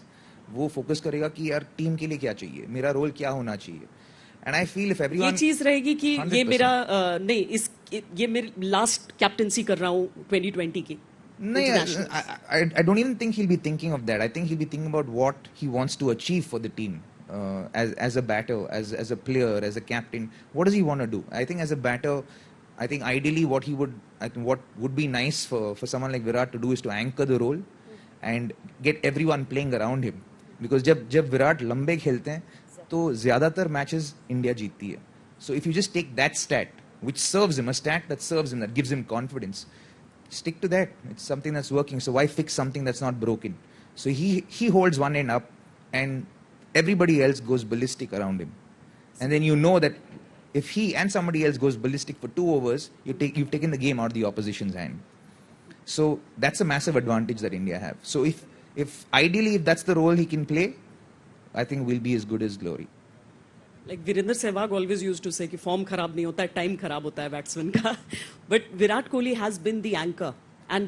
वो फोकस करेगा कि यार टीम के लिए क्या चाहिए, मेरा रोल क्या होना चाहिए. And I feel if everyone, ये चीज रहेगी कि 100%. ये मेरा नहीं, ये मेरी लास्ट कैप्टनसी कर रहा हूँ 2020 की. नहीं, I don't even think he'll be thinking of that. I think he'll be thinking about what he wants to achieve for the team. As a batter, as a player, as a captain, what does he want to do? I think as a batter, I think ideally what would be nice for someone like Virat to do is to anchor the role and get everyone playing around him. Because जब विराट लंबे खेलते हैं तो ज्यादातर matches India जीतती है. So if you just take that stat, which serves him, a stat that serves him, that gives him confidence, stick to that. It's something that's working. So why fix something that's not broken? So he holds one end up and everybody else goes ballistic around him. And then you know that if he and somebody else goes ballistic for 2 overs, you've taken the game out of the opposition's hand. So that's a massive advantage that India have. So if ideally if that's the role he can play, I think we'll be as good as glory. Like Virender Sehwag always used to say कि form खराब नहीं होता है, time खराब होता है batsman का. But Virat Kohli has been the anchor and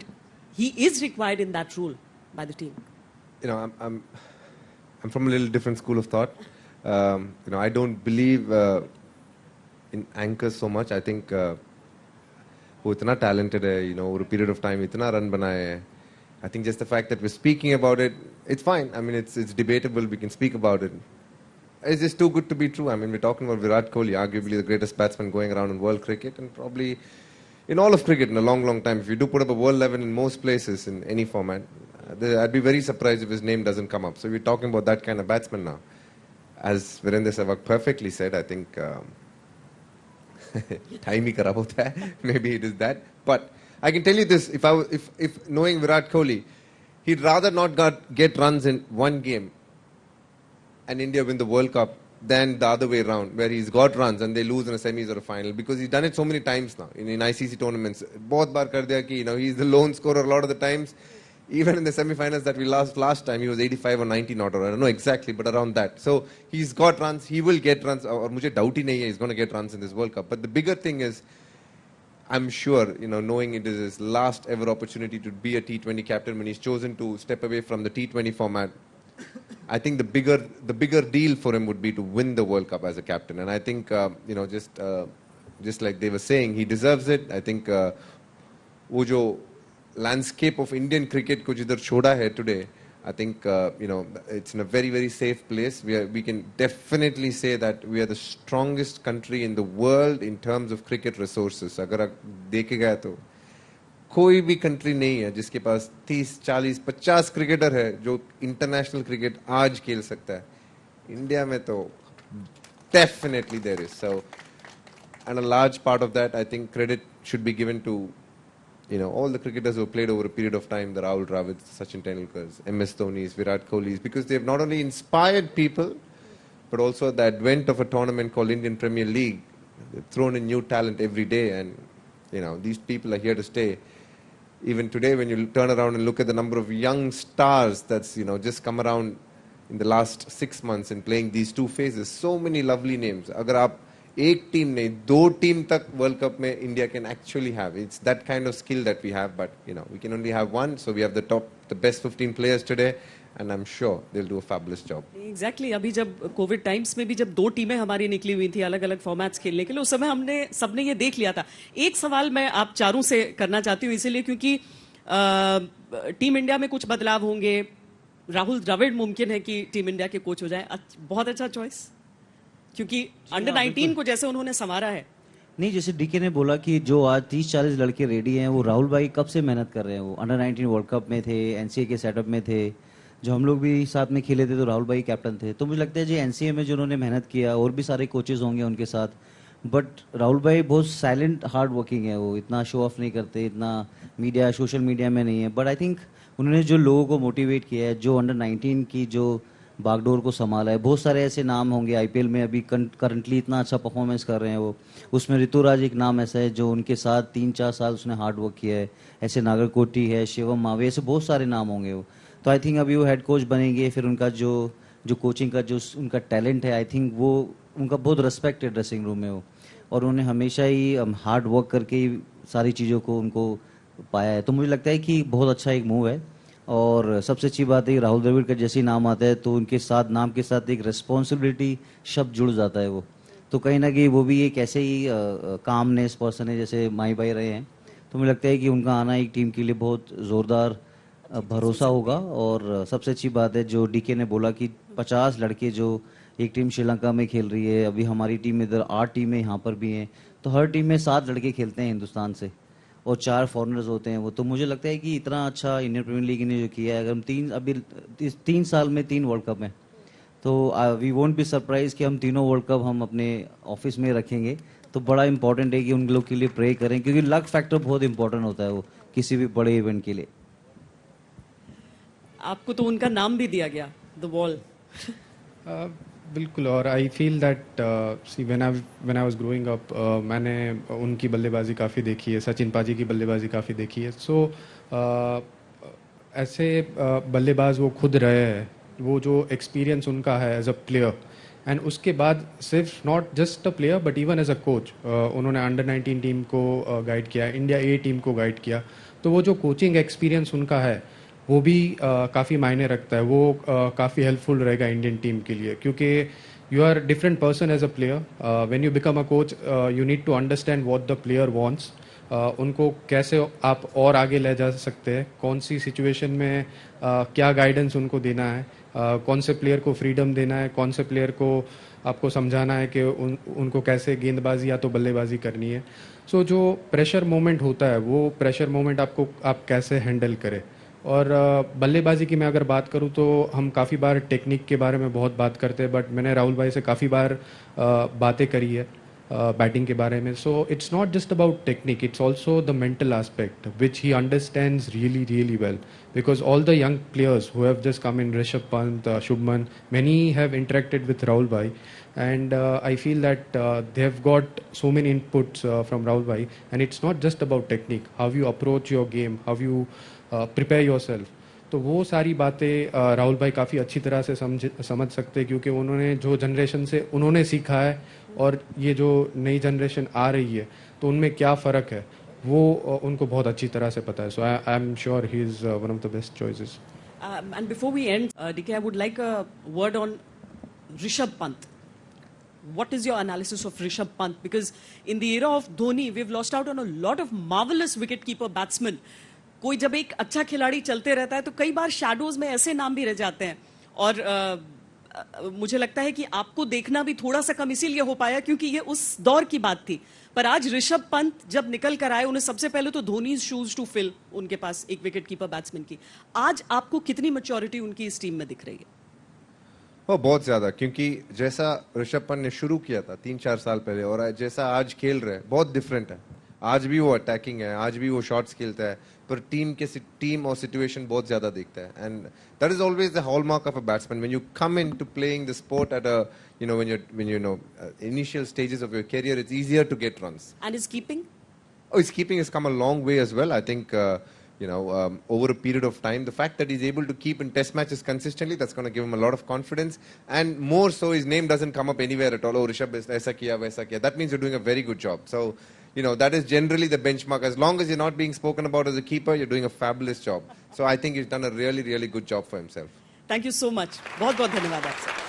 he is required in that role by the team. You know, I'm from a little different school of thought. You know, I don't believe in anchors so much. I think वो इतना talented है, you know, over a period of time इतना run बनाए है. I think just the fact that we're speaking about it, it's fine. I mean, it's debatable. We can speak about it. It's just too good to be true. I mean, we're talking about Virat Kohli, arguably the greatest batsman going around in world cricket and probably in all of cricket in a long, long time. If you do put up a world 11 in most places in any format, I'd be very surprised if his name doesn't come up. So we're talking about that kind of batsman now. As Virender Sehwag perfectly said, I think time hi kharab hota hai. Maybe it is that. But I can tell you this: if knowing Virat Kohli, he'd rather not get runs in one game and India win the World Cup than the other way around, where he's got runs and they lose in a semis or a final, because he's done it so many times now in ICC tournaments. Bahut baar kar diya ki, you know, he's the lone scorer a lot of the times. Even in the semi-finals that we lost last time, he was 85 or 90 not, or I don't know exactly, but around that. So he's got runs, he will get runs, or mujhe doubt hi nahi hai, he's going to get runs in this World Cup. But the bigger thing is, I'm sure, you know, knowing it is his last ever opportunity to be a T20 captain when he's chosen to step away from the T20 format, I think the bigger deal for him would be to win the World Cup as a captain. And I think just like they were saying, he deserves it. I think वो जो landscape of Indian cricket को जिधर छोड़ा है today, I think it's in a very very safe place. We can definitely say that we are the strongest country in the world in terms of cricket resources. अगर आप देखेगा तो कोई भी कंट्री नहीं है जिसके पास 30, 40, 50 क्रिकेटर है जो इंटरनेशनल क्रिकेट आज खेल सकता है. इंडिया में तो definitely there is. So, and a large part of that, I think credit should be given to all the cricketers who have played over a period of time, the Rahul Dravids, Sachin Tendulkars, MS Dhoni's, Virat Kohli's, because they've not only inspired people, but also the advent of a tournament called Indian Premier League. They've thrown in new talent every day, and these people are here to stay. Even today, when you turn around and look at the number of young stars that's just come around in the last 6 months and playing these two phases, so many lovely names. अगर आप एक team नहीं 2 team तक world cup में India can actually have, it's that kind of skill that we have, but we can only have one. So we have the best 15 players today, and I am sure they will do a fabulous job. Exactly. अभी जब Covid times में भी जब 2 टीमें हमारी निकली हुई थी अलग अलग फॉर्मेट्स खेलने के लिए, उस समय सबने ये देख लिया था. एक सवाल मैं आप चारों से करना चाहती हूँ, इसीलिए क्योंकि टीम इंडिया में कुछ बदलाव होंगे. राहुल द्रविड़ मुमकिन है कि टीम इंडिया के कोच हो जाए. बहुत अच्छा चॉइस, क्योंकि अंडर 19 को जैसे उन्होंने संवारा है. नहीं, जैसे डीके ने बोला कि जो आज 30-40 लड़के रेडी हैं, वो राहुल भाई कब से मेहनत कर रहे हैं. वो अंडर 19 वर्ल्ड कप में थे, एनसीए के सेटअप में थे, जो हम लोग भी साथ में खेले थे तो राहुल भाई कैप्टन थे. तो मुझे लगता है जी एनसीए में जो उन्होंने मेहनत किया, और भी सारे कोचेज होंगे उनके साथ, बट राहुल भाई बहुत साइलेंट हार्ड वर्किंग है. वो इतना शो ऑफ नहीं करते, इतना मीडिया सोशल मीडिया में नहीं है. बट आई थिंक उन्होंने जो लोगों को मोटिवेट किया है, जो अंडर 19 की जो बागडोर को संभाला है, बहुत सारे ऐसे नाम होंगे आईपीएल में अभी करंटली इतना अच्छा परफॉर्मेंस कर रहे हैं. वो उसमें ऋतुराज एक नाम ऐसा है जो उनके साथ 3-4 साल उसने हार्ड वर्क किया है. ऐसे नागरकोटी है, शिवम मावे, ऐसे बहुत सारे नाम होंगे वो. तो आई थिंक अभी वो हेड कोच बनेंगे, फिर उनका जो कोचिंग का जो उनका टैलेंट है, आई थिंक वो उनका बहुत रिस्पेक्ट है ड्रेसिंग रूम में वो. और उन्होंने हमेशा ही हार्ड वर्क करके ही सारी चीज़ों को उनको पाया है. तो मुझे लगता है कि बहुत अच्छा एक मूव है. और सबसे अच्छी बात है कि राहुल द्रविड़ का जैसे ही नाम आता है तो उनके साथ नाम के साथ एक रिस्पॉन्सिबिलिटी शब्द जुड़ जाता है वो. तो कहीं ना कहीं वो भी एक ऐसे ही कामनेस पर्सन है जैसे माई भाई रहे हैं. तो मुझे लगता है कि उनका आना एक टीम के लिए बहुत ज़ोरदार भरोसा होगा. और सबसे अच्छी बात है जो डीके ने बोला कि 50 लड़के जो एक टीम श्रीलंका में खेल रही है, अभी हमारी टीम इधर 8 टीमें यहाँ पर भी हैं, तो हर टीम में 7 लड़के खेलते हैं हिंदुस्तान से, और 4 फॉरेनर्स होते हैं वो. तो मुझे लगता है कि इतना अच्छा इंडियन प्रीमियर लीग ने जो किया है, अगर हम अभी 3 साल में 3 वर्ल्ड कप हैं, तो वी वोंट बी सरप्राइज कि हम तीनों वर्ल्ड कप हम अपने ऑफिस में रखेंगे. तो बड़ा इंपॉर्टेंट है कि उन लोग के लिए प्रे करें, क्योंकि लक फैक्टर बहुत इंपॉर्टेंट होता है वो किसी भी बड़े इवेंट के लिए. आपको तो उनका नाम भी दिया गया, द वॉल. बिल्कुल. और I feel that see when I was growing up, मैंने उनकी बल्लेबाजी काफ़ी देखी है, सचिन पाजी की बल्लेबाजी काफ़ी देखी है. सो ऐसे बल्लेबाज वो खुद रहे हैं, वो जो एक्सपीरियंस उनका है एज अ प्लेयर, एंड उसके बाद सिर्फ not just a player but even as a coach, उन्होंने अंडर 19 टीम को गाइड किया, इंडिया ए टीम को गाइड किया. तो वो जो कोचिंग एक्सपीरियंस उनका है वो भी काफ़ी मायने रखता है. वो काफ़ी हेल्पफुल रहेगा इंडियन टीम के लिए, क्योंकि you are different person as a player. When you become a coach you need to understand what the player wants. उनको कैसे आप और आगे ले जा सकते हैं, कौन सी सिचुएशन में क्या गाइडेंस उनको देना है, कौन से प्लेयर को फ्रीडम देना है, कौन से प्लेयर को आपको समझाना है कि उनको कैसे गेंदबाजी या तो बल्लेबाजी करनी है. सो जो प्रेशर मोमेंट होता है वो प्रेशर मोमेंट आप कैसे हैंडल करें. और बल्लेबाजी की मैं अगर बात करूं तो हम काफ़ी बार टेक्निक के बारे में बहुत बात करते हैं, बट मैंने राहुल भाई से काफ़ी बार बातें करी है बैटिंग के बारे में. So it's not just about technique, it's also the mental aspect which he understands really well, because all the young players who have just come in, Rishabh Pant, Shubman, many have interacted with Rahul भाई, and I feel that they have got so many inputs from Rahul Bhai, and it's not just about technique, how you approach your game, how you prepare yourself. तो वो सारी बातें राहुल भाई काफ़ी अच्छी तरह से समझ सकते हैं, क्योंकि उन्होंने जो जनरेशन से उन्होंने सीखा है और ये जो नई जनरेशन आ रही है तो उनमें क्या फ़र्क है वो उनको बहुत अच्छी तरह से पता है. So I am sure he is one of the best choices. And before we end, DK, I would like a word on Rishabh Pant. What is your analysis of Rishabh Pant? Because in the era of Dhoni, we've lost out on a lot of marvelous wicketkeeper batsmen. कोई जब एक अच्छा खिलाड़ी चलते रहता है तो कई बार शैडोज में ऐसे नाम भी रह जाते हैं और मुझे लगता है कि आपको देखना भी थोड़ा सा कम इसीलिए हो पाया क्योंकि ये उस दौर की बात थी. पर आज ऋषभ पंत जब निकल कर आए, उन्हें सबसे पहले तो धोनी शूज टू फिल, उनके पास एक विकेट कीपर बैट्समैन की. आज आपको कितनी मैच्योरिटी उनकी इस टीम में दिख रही है? बहुत ज्यादा, क्योंकि जैसा ऋषभ पंत ने शुरू किया था 3-4 साल पहले और जैसा आज खेल रहे हैं बहुत डिफरेंट है. आज भी वो अटैकिंग है, आज भी वो शॉट्स खेलता है, पर टीम और सिचुएशन बहुत ज्यादा देखता है. And that is always the hallmark of a batsman when you come in to playing the sport at a when initial stages of your career, it's easier to get runs. And his keeping? Oh, his keeping has come a long way as well. I think over a period of time, the fact that he's able to keep in test matches consistently, that's going to give him a lot of confidence. And more so, his name doesn't come up anywhere at all. Oh, Rishabh aisa kiya, waisa kiya. That means you're doing a very good job. So, that is generally the benchmark. As long as you're not being spoken about as a keeper, you're doing a fabulous job. So I think he's done a really, really good job for himself. Thank you so much. बहुत बहुत धन्यवाद आपसे.